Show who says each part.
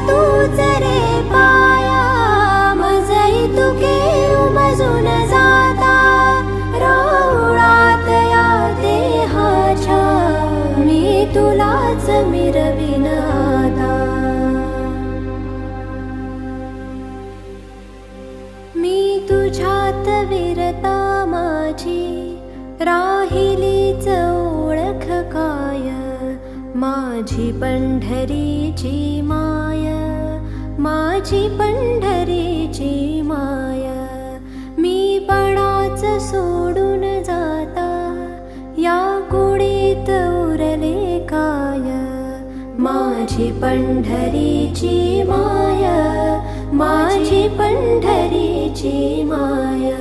Speaker 1: तूच रे पाया, मजई तुके उमजून जाता राऊळात या देहाच्या, मी तुलाच मिरवीन आता. मी तुझ्यात विरता माझी राहिलीच ओळख काय, माझी पंढरीची माय, माझी पंढरीची माय. मी पणाच सोडून जाता या कुडीत उरले काय, माझी पंढरीची माय, माझी पंढरीची माय.